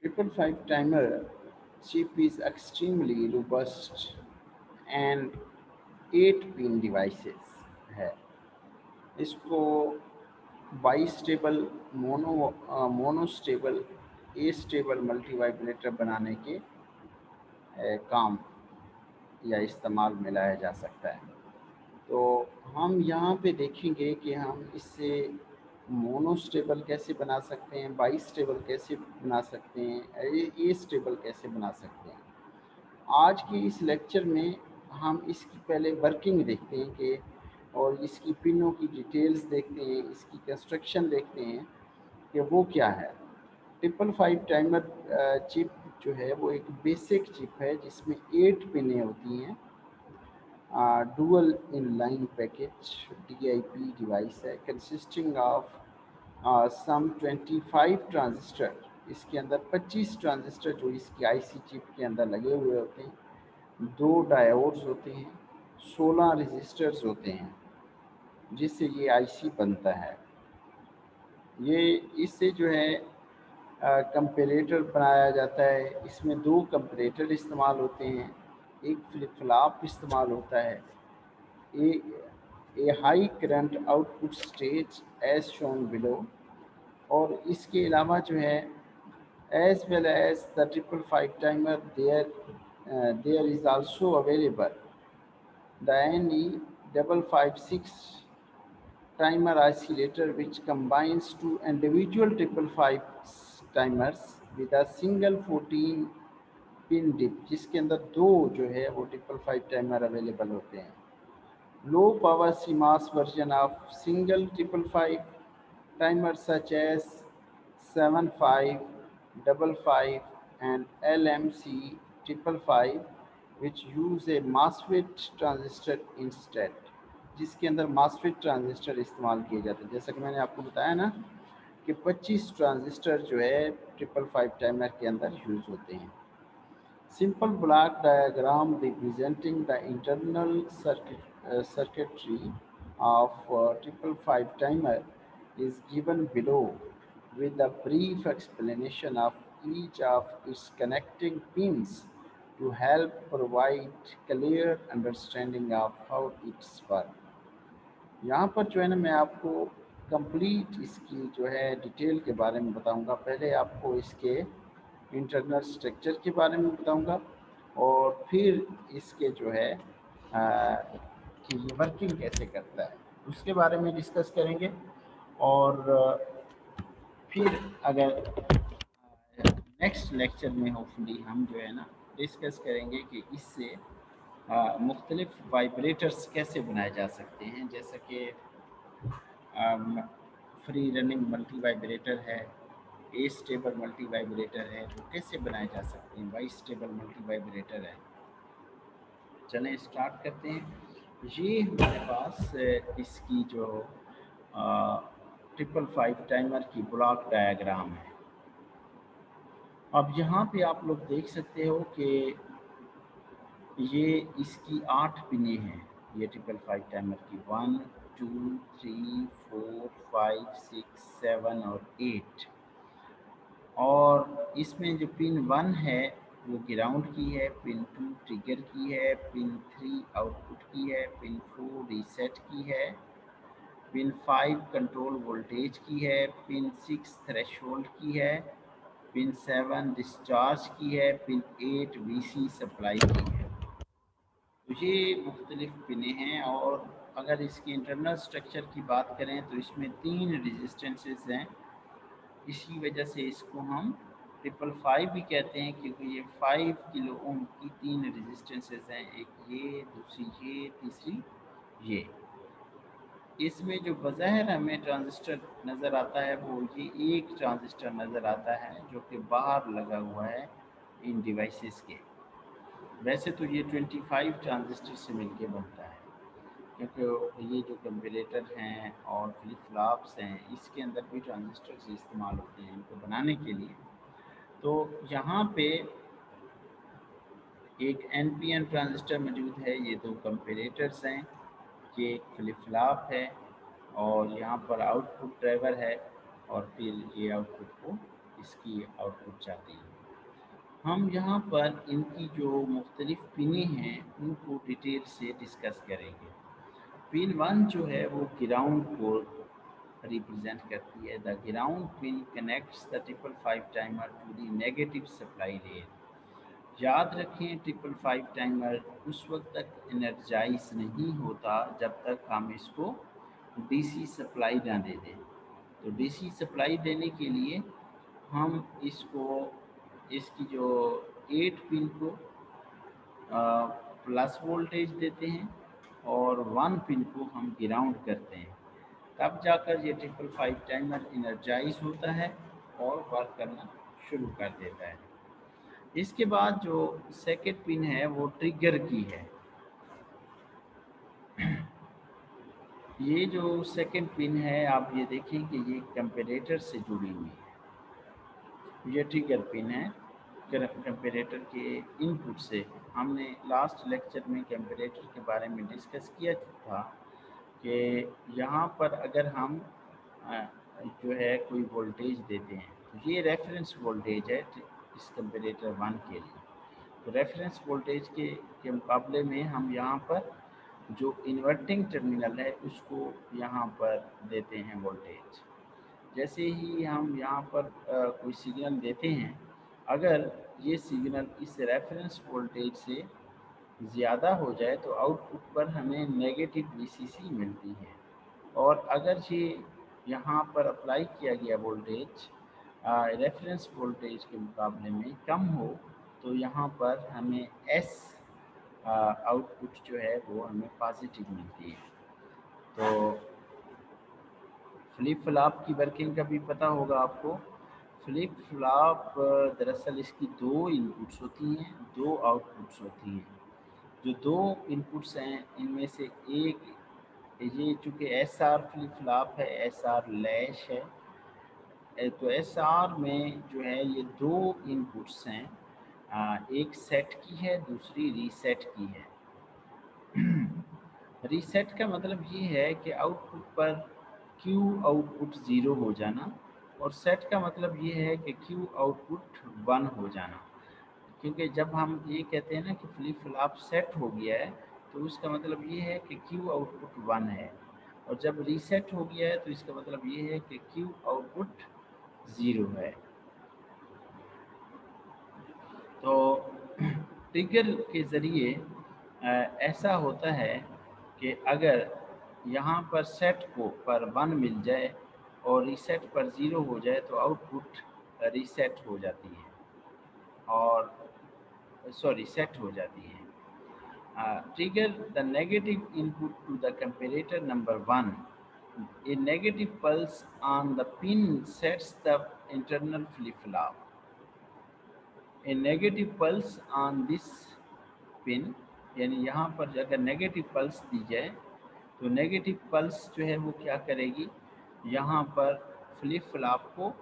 Triple five timer chip is extremely robust and 8 pin devices है। इसको bistable monostable ए stable multi vibrator बनाने के काम या इस्तेमाल में लाया जा सकता है। तो हम यहाँ पे देखेंगे कि हम इससे मोनोस्टेबल कैसे बना सकते हैं, बाईस्टेबल कैसे बना सकते हैं, ए स्टेबल कैसे बना सकते हैं। आज के इस लेक्चर में हम इसकी पहले वर्किंग देखते हैं कि और इसकी पिनों की डिटेल्स देखते हैं, इसकी कंस्ट्रक्शन देखते हैं कि वो क्या है। ट्रिपल फाइव टाइमर चिप जो है वो एक बेसिक चिप है जिसमें 8 पिनें होती हैं। Dual in line package DIP device है कंसिस्टिंग ऑफ सम 25 ट्रांजिस्टर। इसके अंदर 25 ट्रांजिस्टर जो इसकी IC चिप के अंदर लगे हुए होते हैं, 2 डायोड्स होते हैं, 16 रजिस्टर्स होते हैं जिससे ये IC बनता है। ये इससे जो है कंपेरेटर बनाया जाता है। इसमें 2 कंपेरेटर इस्तेमाल होते हैं, एक फ्लिप फ्लॉप इस्तेमाल होता है, a high current output stage as shown below. और इसके अलावा जो है as well as the 555 timer there is also available the NE 556 timer oscillator which combines two individual 555 timers with a single 14 pin DIP, जिसके अंदर 2 जो है वो 555 टाइमर अवेलेबल होते हैं। Low power CMOS version of single 555 timer such as 7555 and LMC 555 which use a MOSFET transistor instead, जिसके अंदर MOSFET transistor इस्तेमाल किए जाते हैं। जैसा कि मैंने आपको बताया ना कि 25 ट्रांजिस्टर जो है 555 टाइमर के अंदर यूज़ होते हैं। Simple block diagram representing the internal circuitry of 555 timer is given below with a brief explanation of each of its connecting pins to help provide clear understanding of how it's work। यहाँ पर जो है ना मैं आपको complete इसकी जो है डिटेल के बारे में बताऊंगा। पहले आपको इसके इंटरनल स्ट्रक्चर के बारे में बताऊंगा और फिर इसके जो है कि ये वर्किंग कैसे करता है उसके बारे में डिस्कस करेंगे। और फिर अगर नेक्स्ट लेक्चर में होपफुली हम जो है ना डिस्कस करेंगे कि इससे मुख्तलिफ वाइब्रेटर्स कैसे बनाए जा सकते हैं, जैसा कि फ्री रनिंग मल्टी वाइब्रेटर है, ए स्टेबल मल्टी वाइब्रेटर है, वो कैसे बनाए जा सकते हैं, वाई स्टेबल मल्टी वाइब्रेटर है। चलें स्टार्ट करते हैं। ये हमारे पास इसकी जो 555 टाइमर की ब्लॉक डायग्राम है। अब यहाँ पे आप लोग देख सकते हो कि ये इसकी 8 पिनें हैं। ये 555 टाइमर की 1 2 3 4 5 6 7 और 8। और इसमें जो पिन 1 है वो ग्राउंड की है, पिन 2 ट्रिगर की है, पिन 3 आउटपुट की है, पिन 4 रीसेट की है, पिन 5 कंट्रोल वोल्टेज की है, पिन 6 थ्रेशोल्ड की है, पिन 7 डिस्चार्ज की है, पिन 8 VC सप्लाई की है। तो ये मुख्तलिफ पिनें हैं। और अगर इसकी इंटरनल स्ट्रक्चर की बात करें तो इसमें 3 रेजिस्टेंसेस हैं। इसी वजह से इसको हम 555 भी कहते हैं क्योंकि ये 5 किलो ओम की 3 रेजिस्टेंसेस हैं, एक ये, दूसरी ये, तीसरी ये। इसमें जो बज़ाहिर हमें ट्रांजिस्टर नज़र आता है वो ये एक ट्रांजिस्टर नज़र आता है जो कि बाहर लगा हुआ है इन डिवाइसेस के। वैसे तो ये 25 ट्रांजिस्टर से मिलके बनता है क्योंकि ये जो कंपेरेटर हैं और फ्लिप फ्लॉप्स हैं इसके अंदर भी ट्रांजिस्टर इस्तेमाल होते हैं इनको बनाने के लिए। तो यहाँ पे एक NPN ट्रांजिस्टर मौजूद है, ये 2 कंपेरेटर्स हैं, ये एक फ्लिप फ्लॉप है और यहाँ पर आउटपुट ड्राइवर है और फिर ये आउटपुट को इसकी आउटपुट जाती है। हम यहाँ पर इनकी जो मुख्तलिफ पिनें हैं उनको डिटेल से डिस्कस करेंगे। पिन 1 जो है वो ग्राउंड को रिप्रेजेंट करती है। The ground pin connects the 555 timer to the negative supply rail. याद रखें 555 टाइमर उस वक्त तक एनर्जाइज नहीं होता जब तक हम इसको डीसी सप्लाई ना दे दें। तो डीसी सप्लाई देने के लिए हम इसको इसकी जो 8 पिन को प्लस वोल्टेज देते हैं और 1 पिन को हम ग्राउंड करते हैं, तब जाकर ये 555 टाइमर इनर्जाइज होता है और वर्क करना शुरू कर देता है। इसके बाद जो सेकेंड पिन है वो ट्रिगर की है। ये जो सेकेंड पिन है आप ये देखें कि ये कंपैरेटर से जुड़ी हुई है। ये ट्रिगर पिन है कंपैरेटर के इनपुट से। हमने लास्ट लेक्चर में कंपैरेटर के बारे में डिस्कस किया था कि यहाँ पर अगर हम जो है कोई वोल्टेज देते हैं, तो ये रेफरेंस वोल्टेज है इस कंपैरेटर 1 के लिए। तो रेफरेंस वोल्टेज के मुकाबले में हम यहाँ पर जो इन्वर्टिंग टर्मिनल है उसको यहाँ पर देते हैं वोल्टेज। जैसे ही हम यहाँ पर कोई सिग्नल देते हैं, अगर ये सिग्नल इस रेफरेंस वोल्टेज से ज़्यादा हो जाए तो आउटपुट पर हमें नेगेटिव वीसीसी मिलती है। और अगर ये यहाँ पर अप्लाई किया गया वोल्टेज रेफरेंस वोल्टेज के मुकाबले में कम हो तो यहाँ पर हमें एस आउटपुट जो है वो हमें पॉजिटिव मिलती है। तो फ्लिप फ्लॉप की वर्किंग का भी पता होगा आपको। फ्लिप फ्लॉप दरअसल इसकी 2 इनपुट्स होती हैं, 2 आउटपुट्स होती हैं। जो 2 इनपुट्स हैं इनमें से एक ये चूँकि एस आर फ्लिप फ्लॉप है, एस आर लैश है, तो एस आर में जो है ये 2 इनपुट्स हैं, एक सेट की है दूसरी रीसेट की है। रीसेट का मतलब ये है कि आउटपुट पर क्यू आउटपुट 0 हो जाना, और सेट का मतलब ये है कि क्यू आउटपुट 1 हो जाना। क्योंकि जब हम ये कहते हैं ना कि फ्लिप फ्लॉप सेट हो गया है तो उसका मतलब ये है कि क्यू आउटपुट 1 है, और जब रीसेट हो गया है तो इसका मतलब ये है कि क्यू आउटपुट 0 है। तो ट्रिगर के ज़रिए ऐसा होता है कि अगर यहाँ पर सेट को पर 1 मिल जाए और रीसेट पर 0 हो जाए तो आउटपुट रीसेट हो जाती है और सॉरी सेट हो जाती है। Trigger the negative input to the comparator number 1. A negative pulse on the pin sets the internal flip-flop. A negative pulse on this pin, यानी यहाँ पर अगर नेगेटिव पल्स दी जाए तो नेगेटिव पल्स जो है वो क्या करेगी, यहाँ पर फ्लिप फ्लॉप को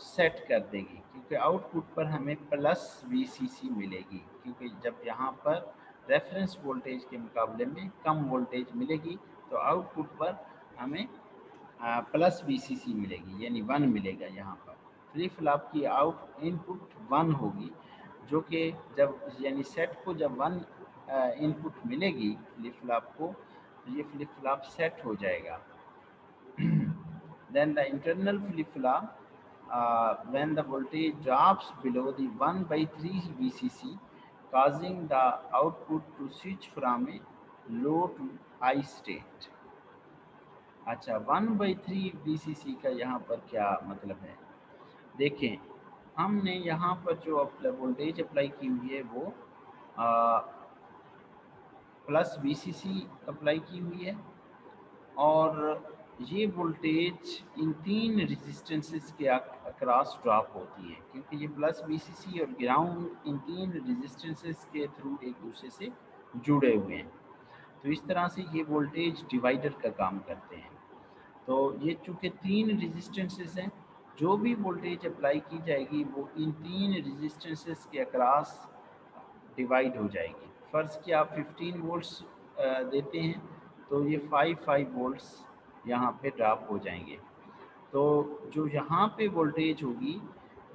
सेट कर देगी, क्योंकि आउटपुट पर हमें प्लस वीसीसी मिलेगी, क्योंकि जब यहाँ पर रेफरेंस वोल्टेज के मुकाबले में कम वोल्टेज मिलेगी तो आउटपुट पर हमें प्लस वीसीसी मिलेगी, यानी 1 मिलेगा। यहाँ पर फ्लिप फ्लॉप की आउट इनपुट 1 होगी, जो कि जब यानी सेट को जब 1 इनपुट मिलेगी फ्लिप फ्लॉप को तो ये फ्लिप फ्लॉप सेट हो जाएगा। Then the internal flip flop, when the voltage drops below the 1/3 VCC, causing the output to switch from a low to high state. अच्छा, 1/3 VCC का यहाँ पर क्या मतलब है? देखें, हमने यहाँ पर जो वोल्टेज अप्लाई की हुई है वो प्लस VCC अप्लाई की हुई है, और ये वोल्टेज इन 3 रेजिस्टेंसेस के अक्रॉस ड्रॉप होती है, क्योंकि ये प्लस VCC और ग्राउंड इन 3 रेजिस्टेंसेस के थ्रू एक दूसरे से जुड़े हुए हैं। तो इस तरह से ये वोल्टेज डिवाइडर का काम करते हैं। तो ये चूँकि 3 रेजिस्टेंसेस हैं, जो भी वोल्टेज अप्लाई की जाएगी वो इन 3 रेजिस्टेंसेस के अक्रॉस डिवाइड हो जाएगी। फ़र्ज़ कि आप 15 वोल्ट्स देते हैं तो ये 5 वोल्ट्स यहाँ पे ड्रॉप हो जाएंगे। तो जो यहाँ पे वोल्टेज होगी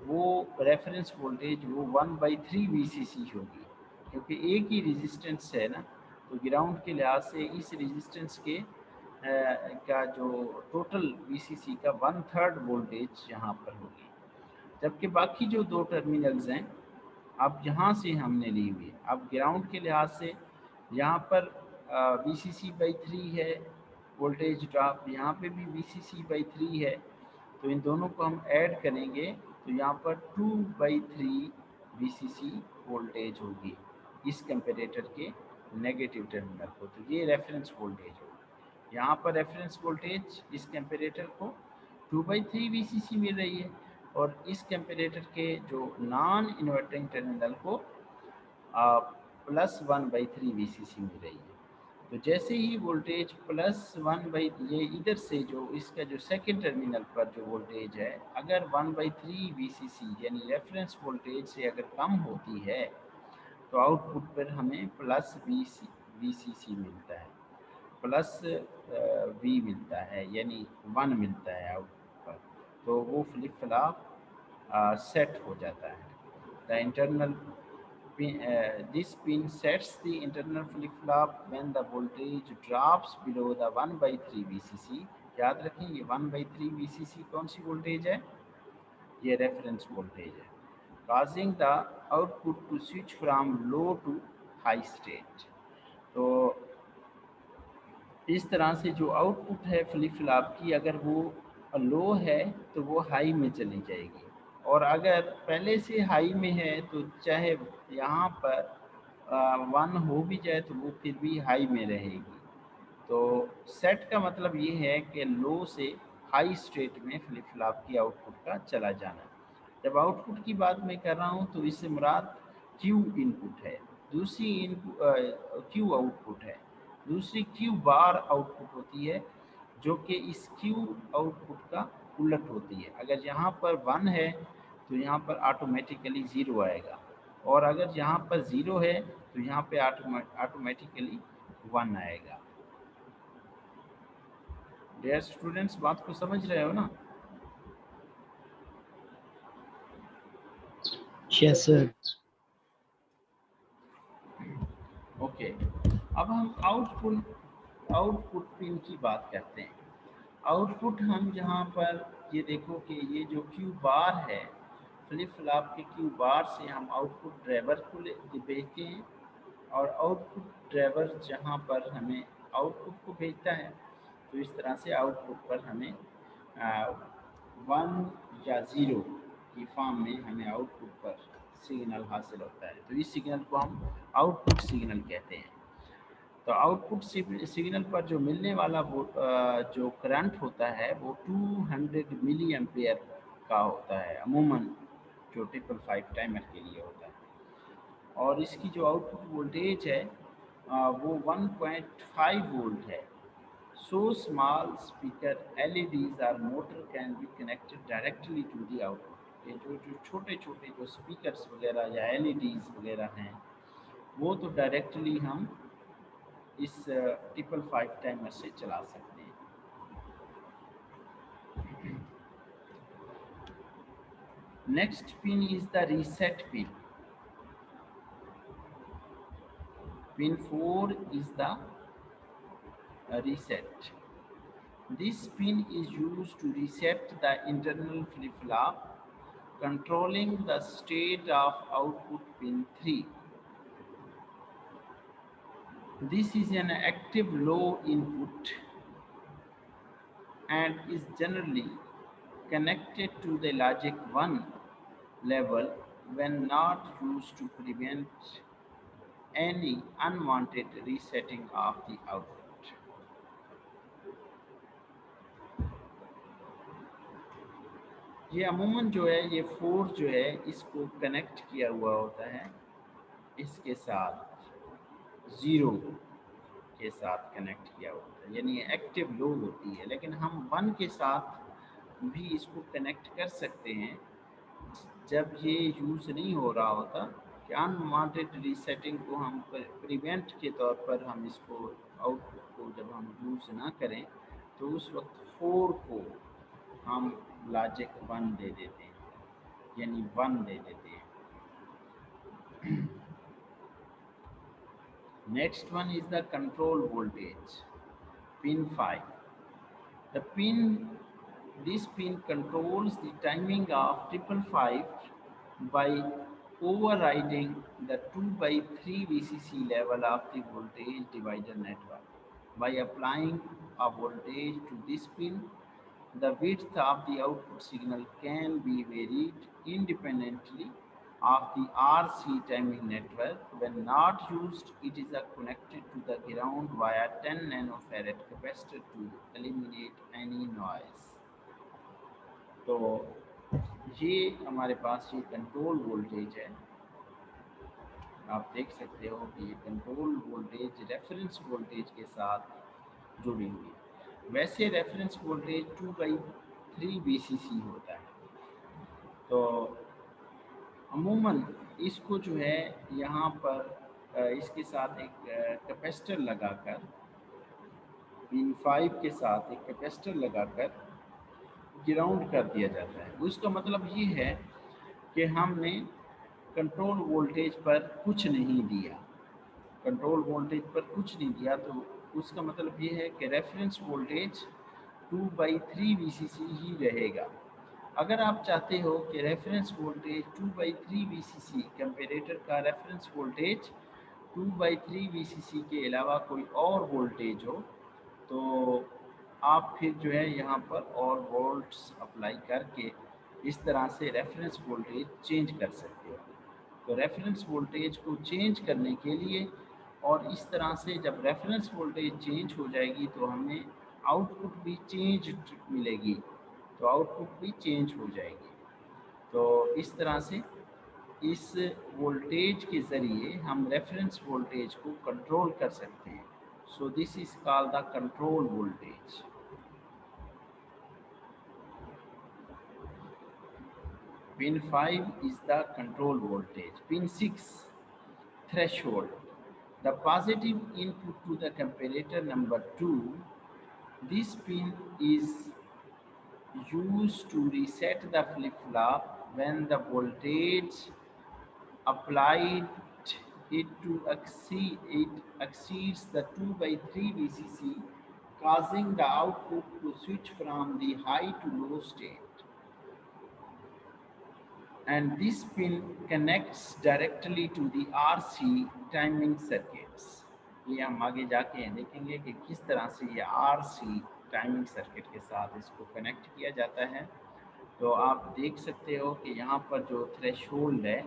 वो रेफरेंस वोल्टेज वो 1/3 VCC होगी, क्योंकि एक ही रेजिस्टेंस है ना, तो ग्राउंड के लिहाज से इस रेजिस्टेंस के का जो टोटल VCC का 1/3 वोल्टेज यहाँ पर होगी। जबकि बाकी जो दो टर्मिनल्स हैं अब यहाँ से हमने ली हुई है, अब ग्राउंड के लिहाज से यहाँ पर VCC/3 है वोल्टेज ड्रॉप, यहाँ पे भी VCC/3 है, तो इन दोनों को हम ऐड करेंगे तो यहाँ पर 2/3 VCC वोल्टेज होगी इस कंपेरेटर के नेगेटिव टर्मिनल को। तो ये रेफरेंस वोल्टेज होगी। यहाँ पर रेफरेंस वोल्टेज इस कंपेरेटर को 2/3 VCC मिल रही है, और इस कंपेरेटर के जो नॉन इन्वर्टिंग टर्मिनल को +1/3 VCC मिल रही है। तो जैसे ही वोल्टेज +1 ये इधर से जो इसका जो सेकंड टर्मिनल पर जो वोल्टेज है, अगर 1/3 VCC यानी रेफरेंस वोल्टेज से अगर कम होती है तो आउटपुट पर हमें VCC मिलता है, +V मिलता है, यानी 1 मिलता है आउटपुट पर, तो वो फ्लिप फ्लॉप सेट हो जाता है। The internal this pin sets the internal flip-flop when the voltage drops below the 1/3 VCC। याद रखें ये 1/3 VCC कौन सी वोल्टेज है, ये रेफरेंस वोल्टेज है, causing the output to switch from low to high state। तो इस तरह से जो आउटपुट है फ्लिप फ्लॉप की, अगर वो लो है तो वो हाई में चली जाएगी, और अगर पहले से हाई में है तो चाहे यहाँ पर 1 हो भी जाए तो वो फिर भी हाई में रहेगी। तो सेट का मतलब ये है कि लो से हाई स्टेट में फ्लिप फ्लॉप की आउटपुट का चला जाना। जब आउटपुट की बात मैं कर रहा हूँ तो इससे मुराद क्यू इनपुट है, दूसरी क्यू आउटपुट है, दूसरी क्यू बार आउटपुट होती है, जो कि इस क्यू आउटपुट का उलट होती है। अगर यहाँ पर 1 है तो यहाँ पर ऑटोमेटिकली 0 आएगा, और अगर यहाँ पर 0 है तो यहाँ पे ऑटोमेटिकली 1 आएगा। डियर स्टूडेंट्स, बात को समझ रहे हो ना? Yes sir. ओके, अब हम आउटपुट पिन की बात करते हैं। आउटपुट हम जहाँ पर ये देखो कि ये जो क्यू बार है, फ्लिप फ्लॉप के क्यू बार से हम आउटपुट ड्राइवर को भेजते हैं, और आउटपुट ड्राइवर जहाँ पर हमें आउटपुट को भेजता है, तो इस तरह से आउटपुट पर हमें 1 या 0 की फॉर्म में हमें आउटपुट पर सिग्नल हासिल होता है। तो इस सिग्नल को हम आउटपुट सिग्नल कहते हैं। तो आउटपुट सिग्नल पर जो मिलने वाला वो जो करंट होता है वो 200 मिली एम्पेयर का होता है, अमूमन जो 555 टाइमर के लिए होता है, और इसकी जो आउटपुट वोल्टेज है वो 1.5 वोल्ट है। So small speaker LEDs or motor can be connected directly to the output। ये जो छोटे छोटे जो स्पीकर्स वगैरह या LEDs वगैरह हैं, वो तो डायरेक्टली हम इस 555 टाइमर से चला सकते हैं। Next pin is the reset pin. Pin 4 is the reset. This pin is used to reset the internal flip-flop, controlling the state of output pin 3. This is an active low input and is generally connected to the logic 1 level when not used to prevent any unwanted resetting of the output। ये अमूमन जो है ये 4 जो है इसको connect किया हुआ होता है इसके साथ 0 के साथ कनेक्ट किया होता है, यानी एक्टिव लो होती है, लेकिन हम 1 के साथ भी इसको कनेक्ट कर सकते हैं जब ये यूज़ नहीं हो रहा होता, कि अनवांटेड रीसेटिंग को हम प्रिवेंट के तौर पर हम इसको आउटपुट को जब हम यूज़ ना करें तो उस वक्त 4 को हम लॉजिक 1 दे देते हैं। यानी 1 दे देते हैं। Next one is the control voltage, pin 5. This pin controls the timing of 555 by overriding the 2/3 VCC level of the voltage divider network. By applying a voltage to this pin, the width of the output signal can be varied independently of the RC timing network. When not used, it is connected to the ground via 10 nanofarad capacitor to eliminate any noise. तो ये हमारे पास ये control voltage है, आप देख सकते हो कि ये कंट्रोल वोल्टेज रेफरेंस वोल्टेज के साथ जुड़ी हुई है। वैसे रेफरेंस वोल्टेज 2/3 VCC होता है, तो अमूमन इसको जो है यहाँ पर इसके साथ एक कैपेसिटर लगाकर, पिन 5 के साथ एक कैपेसिटर लगाकर ग्राउंड कर दिया जाता है। उसका मतलब ये है कि हमने कंट्रोल वोल्टेज पर कुछ नहीं दिया, कंट्रोल वोल्टेज पर कुछ नहीं दिया, तो उसका मतलब ये है कि रेफरेंस वोल्टेज 2/3 VCC ही रहेगा। अगर आप चाहते हो कि रेफरेंस वोल्टेज 2/3 VCC, कंपेरेटर का रेफरेंस वोल्टेज 2/3 VCC के अलावा कोई और वोल्टेज हो, तो आप फिर जो है यहाँ पर और वोल्ट्स अप्लाई करके इस तरह से रेफरेंस वोल्टेज चेंज कर सकते हो। तो रेफरेंस वोल्टेज को चेंज करने के लिए और इस तरह से जब रेफरेंस वोल्टेज चेंज हो जाएगी तो हमें आउटपुट भी चेंज मिलेगी, तो आउटपुट भी चेंज हो जाएगी। तो इस तरह से इस वोल्टेज के ज़रिए हम रेफरेंस वोल्टेज को कंट्रोल कर सकते हैं। So this is called the control voltage. Pin 5 is the control voltage. Pin 6, threshold. The positive input to the comparator number 2. This pin is used to reset the flip-flop when the voltage applied exceeds the 2/3 VCC, causing the output to switch from the high to low state. And this pin connects directly to the RC timing circuits. ये हम आगे जाके देखेंगे कि किस तरह से ये RC टाइमिंग सर्किट के साथ इसको कनेक्ट किया जाता है। तो आप देख सकते हो कि यहाँ पर जो थ्रेशोल्ड है,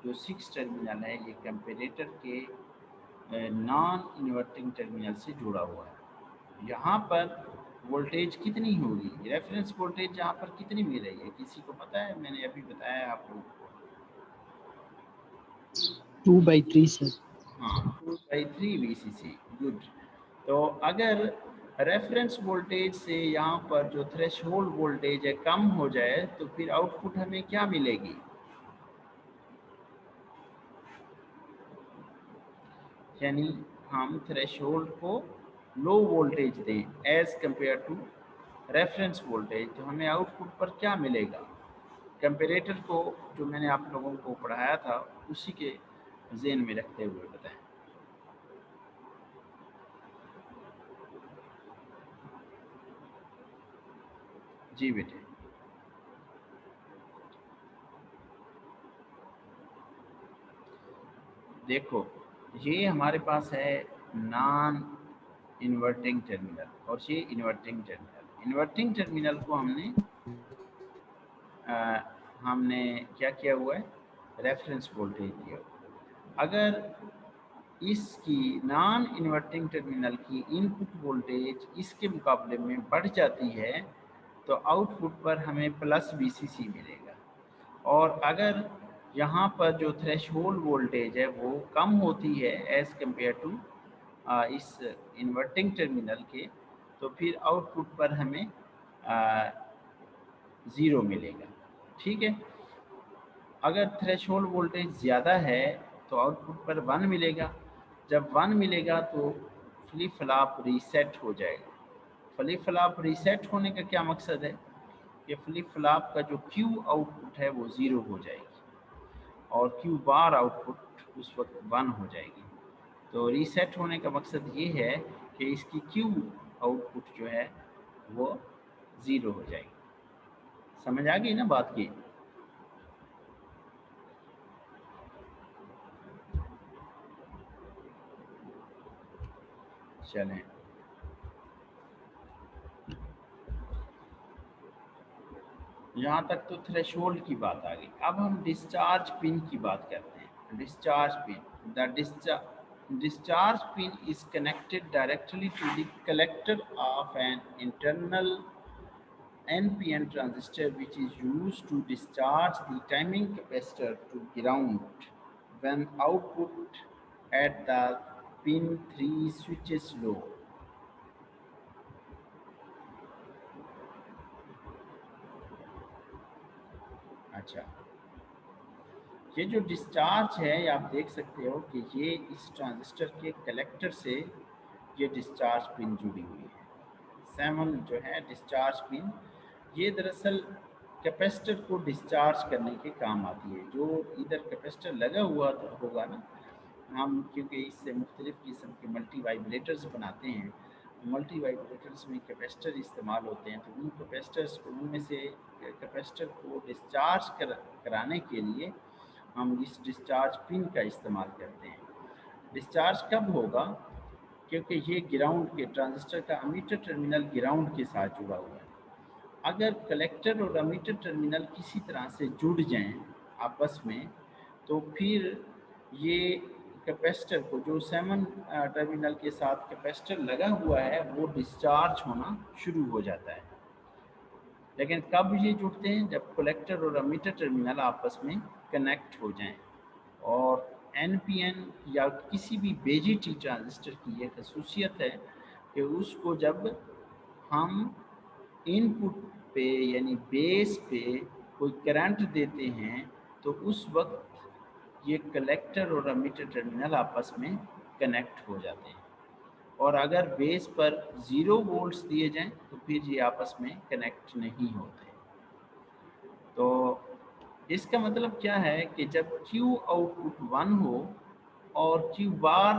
जो 6 टर्मिनल है, ये कंपेरेटर के नॉन इन्वर्टिंग टर्मिनल से जुड़ा हुआ है। यहाँ पर वोल्टेज कितनी होगी, रेफरेंस वोल्टेज यहाँ पर कितनी मिल रही है, किसी को पता है? मैंने अभी बताया आप लोगों को 2/3 सर। हाँ, 2/3 VCC। गुड। तो अगर रेफरेंस वोल्टेज से यहाँ पर जो थ्रेशोल्ड वोल्टेज है कम हो जाए तो फिर आउटपुट हमें क्या मिलेगी? यानी हम थ्रेशोल्ड को लो वोल्टेज दें as compare to reference voltage, तो हमें आउटपुट पर क्या मिलेगा? कंपेरेटर को जो मैंने आप लोगों को पढ़ाया था उसी के ज़हन में रखते हुए बताएं। जी बेटे। देखो, ये हमारे पास है नॉन इन्वर्टिंग टर्मिनल और ये इन्वर्टिंग टर्मिनल। इन्वर्टिंग टर्मिनल को हमने क्या किया हुआ है? रेफरेंस वोल्टेज दिया हुआ। अगर इसकी नॉन इन्वर्टिंग टर्मिनल की इनपुट वोल्टेज इसके मुकाबले में बढ़ जाती है तो आउटपुट पर हमें प्लस VCC मिलेगा, और अगर यहाँ पर जो थ्रेशोल्ड वोल्टेज है वो कम होती है एज़ कंपेयर टू इस इन्वर्टिंग टर्मिनल के, तो फिर आउटपुट पर हमें 0 मिलेगा। ठीक है। अगर थ्रेशोल्ड वोल्टेज ज़्यादा है तो आउटपुट पर 1 मिलेगा। जब 1 मिलेगा तो फ्लिप फ्लॉप रीसेट हो जाएगा। फ्लिप फ्लॉप रीसेट होने का क्या मकसद है कि फ्लिप फ्लॉप का जो क्यू आउटपुट है वो 0 हो जाएगी और क्यू बार आउटपुट उस वक्त 1 हो जाएगी। तो रीसेट होने का मकसद ये है कि इसकी क्यू आउटपुट जो है वो 0 हो जाएगी। समझ आ गई ना बात की? चलें, यहाँ तक तो थ्रेशोल्ड की बात आ गई। अब हम डिस्चार्ज पिन की बात करते हैं। Discharge pin, the discharge pin is connected directly to the collector of an internal NPN transistor, which is used to discharge the timing capacitor to ground when output at the pin 3 switches low. अच्छा, ये जो discharge है आप देख सकते हो कि ये इस ट्रांजिस्टर के कलेक्टर से ये डिस्चार्ज पिन जुड़ी हुई है। 7 जो है डिस्चार्ज पिन, ये दरअसल कैपेसिटर को डिस्चार्ज करने के काम आती है। जो इधर कैपेसिटर लगा हुआ होगा ना, हम क्योंकि इससे मुख्तलिफ़ किस्म के मल्टी वाइब्रेटर्स बनाते हैं, मल्टी वाइब्रेटर्स में कैपेसिटर इस्तेमाल होते हैं, तो उन कैपेसिटर्स को उनमें से कैपेसिटर को डिस्चार्ज कराने के लिए हम इस डिस्चार्ज पिन का इस्तेमाल करते हैं। डिस्चार्ज कब होगा? क्योंकि ये ग्राउंड के ट्रांजिस्टर का अमीटर टर्मिनल ग्राउंड के साथ जुड़ा हुआ है। अगर कलेक्टर और अमीटर टर्मिनल किसी तरह से जुड़ जाएं आपस में, तो फिर ये कैपेसिटर को, जो 7 टर्मिनल के साथ कैपेसिटर लगा हुआ है, वो डिस्चार्ज होना शुरू हो जाता है। लेकिन कब ये जुड़ते हैं? जब कलेक्टर और अमीटर टर्मिनल आपस में कनेक्ट हो जाएं। और NPN या किसी भी BJT ट्रांजिस्टर की ये खसूसियत है कि उसको जब हम इनपुट पे यानी बेस पे कोई करंट देते हैं, तो उस वक्त ये कलेक्टर और अमीटर टर्मिनल आपस में कनेक्ट हो जाते हैं। और अगर बेस पर 0 वोल्ट्स दिए जाएं तो फिर ये आपस में कनेक्ट नहीं होते। तो इसका मतलब क्या है कि जब Q आउटपुट 1 हो और Q बार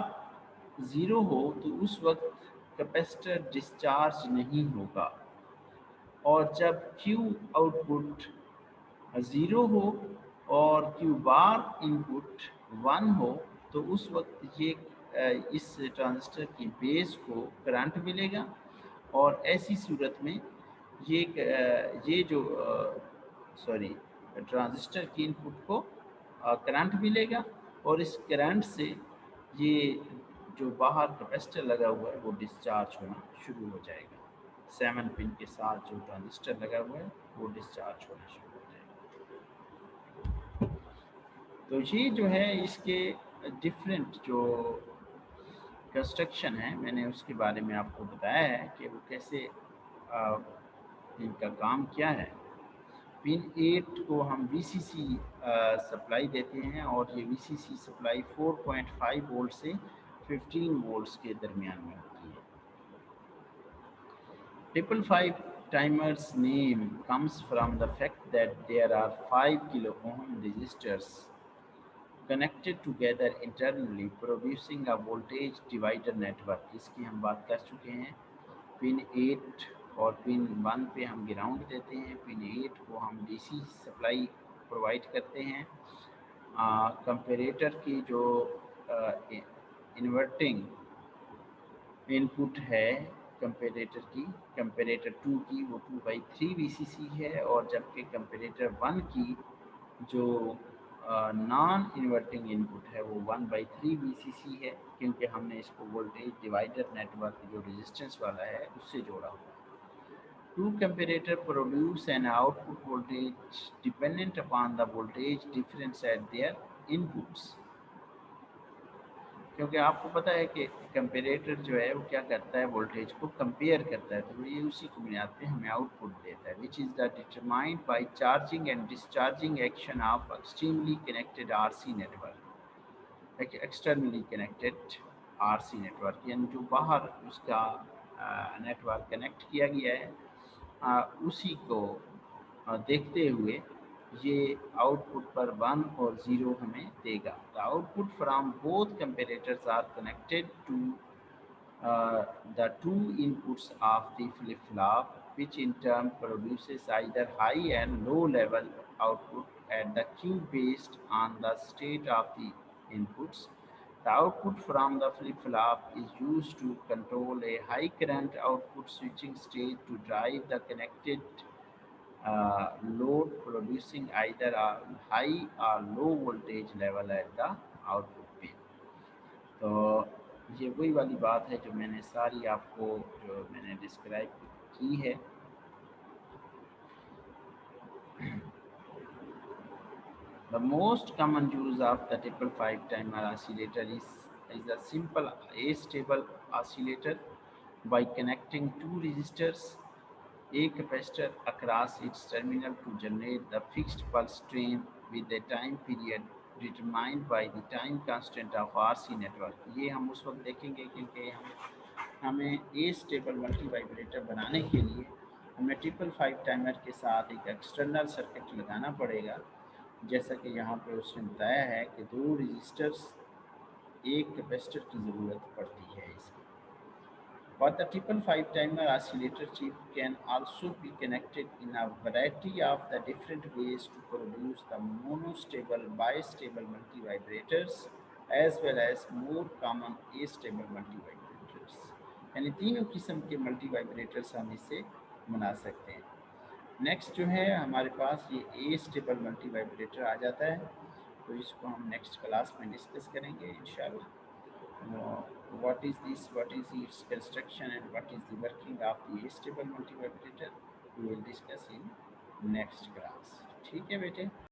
0 हो, तो उस वक्त कैपेसिटर डिस्चार्ज नहीं होगा। और जब Q आउटपुट 0 हो और Q बार इनपुट 1 हो, तो उस वक्त ये इस ट्रांजिस्टर की बेस को करंट मिलेगा और ऐसी सूरत में ये जो ट्रांजिस्टर की इनपुट को करंट मिलेगा और इस करंट से ये जो बाहर कैपेसिटर लगा हुआ है वो डिस्चार्ज होना शुरू हो जाएगा। 7 पिन के साथ जो ट्रांजिस्टर लगा हुआ है वो डिस्चार्ज होना शुरू हो जाएगा। तो ये जो है इसके डिफरेंट जो कंस्ट्रक्शन है, मैंने उसके बारे में आपको बताया है कि वो कैसे इनका काम क्या है। पिन 8 को हम VCC सप्लाई देते हैं और ये VCC सप्लाई 4.5 वोल्ट से 15 वोल्ट्स के दरमियान में होती है। 555 timer's name comes from the fact that there are 5 kilo ohm resistors connected together internally producing a voltage divider network। इसकी हम बात कर चुके हैं। पिन 8 और पिन 1 पे हम ग्राउंड देते हैं, पिन 8 को हम DC सप्लाई प्रोवाइड करते हैं। कंपेरेटर की जो इन्वर्टिंग इनपुट है कंपेरेटर की, कंपेरेटर 2 की, वो 2/3 VCC है, और जबकि कंपेरेटर 1 की जो नॉन इन्वर्टिंग इनपुट है वो 1/3 VCC है, क्योंकि हमने इसको वोल्टेज डिवाइडर नेटवर्क जो रेजिस्टेंस वाला है उससे जोड़ा हुआ है। Two comparator produce an output voltage dependent upon the voltage difference at their inputs। क्योंकि आपको पता है कि कंपेरेटर जो है वो क्या करता है, वोल्टेज को कंपेयर करता है, तो ये उसी की बुनियाद पे हमें आउटपुट देता है, which is the determined by charging and discharging action of extremely connected RC network, externally connected RC network, यानी जो बाहर उसका नेटवर्क कनेक्ट किया गया है उसी को देखते हुए ये आउटपुट पर 1 और 0 हमें देगा। The output from both comparators are connected to the two inputs of the flip-flop, which in turn produces either high and low level output at the cue based on the state of the inputs. The output from the flip-flop is used to control a high current output switching stage to drive the connected load, producing either a high or low voltage level at the output pin. तो ये वही वाली बात है जो मैंने सारी आपको जो मैंने डिस्क्राइब की है। The most common use of the 555 timer oscillator is a simple astable oscillator by connecting two resistors, a capacitor across its terminal to generate the fixed pulse train with a time period determined by the time constant of RC network। ये हम उस वक्त देखेंगे क्योंकि हमें ए stable multi vibrator बनाने के लिए हमें 555 टाइमर के साथ एक एक्सटर्नल सर्किट लगाना पड़ेगा। जैसा कि यहाँ पे उसने बताया है कि 2 रजिस्टर्स, एक कैपेसिटर की ज़रूरत पड़ती है इसकी। But the 555 timer oscillator chip can also be connected in a variety of the different ways to produce the monostable, bistable multivibrators as well as more common astable multivibrators। यानी तीनों किस्म के मल्टीवाइब्रेटर्स हम इससे बना सकते हैं। नेक्स्ट जो है हमारे पास ये ए स्टेबल मल्टीवाइब्रेटर आ जाता है, तो इसको हम नेक्स्ट क्लास में डिस्कस करेंगे इंशाल्लाह। what is this, what is its construction and what is the working of the stable multivibrator, we will discuss in next class। ठीक है बेटे।